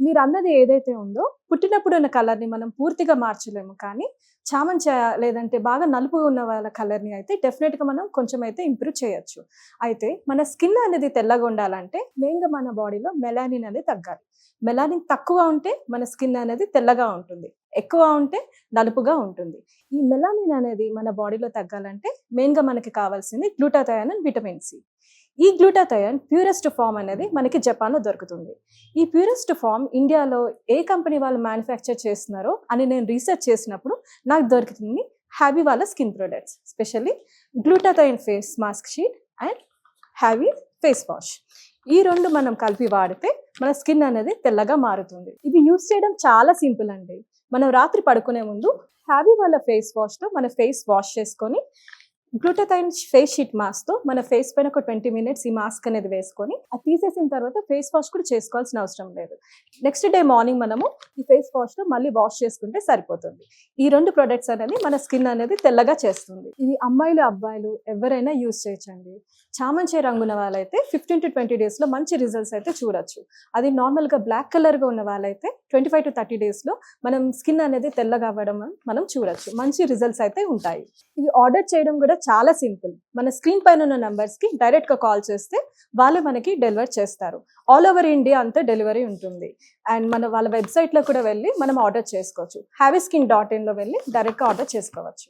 మీరు అన్నది ఏదైతే ఉందో పుట్టినప్పుడు ఉన్న కలర్‌ని మనం పూర్తిగా మార్చలేము. కానీ చామంతి లేదంటే బాగా నలుపు ఉన్న వాళ్ళ కలర్‌ని అయితే డెఫినిట్‌గా మనం కొంచెం అయితే ఇంప్రూవ్ చేయొచ్చు. అయితే మన స్కిన్ అనేది తెల్లగా ఉండాలంటే మెయిన్‌గా మన బాడీలో మెలానిన్ అనేది తగ్గాలి. మెలానిన్ తక్కువ ఉంటే మన స్కిన్ అనేది తెల్లగా ఉంటుంది. ఎక్కువ ఉంటే నలుపుగా ఉంటుంది. ఈ మెలానిన్ అనేది మన బాడీలో తగ్గాలంటే మెయిన్‌గా మనకి కావాల్సింది గ్లూటాథయోన్ అండ్ విటమిన్ సి. ఈ గ్లూటాథయోన్ ప్యూరెస్ట్ ఫార్మ్ అనేది మనకి జపాన్‌లో దొరుకుతుంది. ఈ ప్యూరెస్ట్ ఫార్మ్ ఇండియాలో ఏ కంపెనీ వాళ్ళు మ్యానుఫ్యాక్చర్ చేస్తున్నారో అని నేను రీసెర్చ్ చేసినప్పుడు నాకు దొరికింది హ్యాబీ వాళ్ళ skin products. Specially glutathione face mask sheet and hobby face wash. ఈ 2 మనం కలిపి వాడితే మన స్కిన్ అనేది తెల్లగా మారుతుంది. ఇది యూజ్ చేయడం చాలా సింపుల్ అండి. మనం రాత్రి పడుకునే ముందు హ్యాబీ వాళ్ళ ఫేస్ వాష్‌తో మన ఫేస్ వాష్ చేసుకొని గ్లూటాథయోన్ ఫేస్ షీట్ మాస్క్‌తో మన ఫేస్ పైన ఒక 20 మినిట్స్ ఈ మాస్క్ అనేది వేసుకొని అది తీసేసిన తర్వాత ఫేస్ వాష్ కూడా చేసుకోవాల్సిన అవసరం లేదు. నెక్స్ట్ డే మార్నింగ్ మనము ఈ ఫేస్ వాష్‌తో మళ్ళీ వాష్ చేసుకుంటే సరిపోతుంది. ఈ 2 ప్రొడక్ట్స్ అనేది మన స్కిన్ అనేది తెల్లగా చేస్తుంది. ఇది అమ్మాయిలు, అబ్బాయిలు ఎవరైనా యూజ్ చేయొచ్చండి. చామంతి రంగున్న వాళ్ళైతే 15-20 డేస్‌లో మంచి రిజల్ట్స్ అయితే చూడొచ్చు. అది నార్మల్‌గా బ్లాక్ కలర్‌గా ఉన్న వాళ్ళైతే 25-30 డేస్‌లో మనం స్కిన్ అనేది తెల్లగా అవ్వడం మనం చూడొచ్చు. మంచి రిజల్ట్స్ అయితే ఉంటాయి. ఇది ఆర్డర్ చేయడం కూడా చాలా సింపుల్. మన స్క్రీన్ పైన ఉన్న నంబర్స్‌కి డైరెక్ట్‌గా కాల్ చేస్తే వాళ్ళే మనకి డెలివర్ చేస్తారు. ఆల్ ఓవర్ ఇండియా అంతా డెలివరీ ఉంటుంది. అండ్ వాళ్ళ వెబ్‌సైట్‌లో కూడా వెళ్ళి మనం ఆర్డర్ చేసుకోవచ్చు. havyskin.in వెళ్ళి డైరెక్ట్‌గా ఆర్డర్ చేసుకోవచ్చు.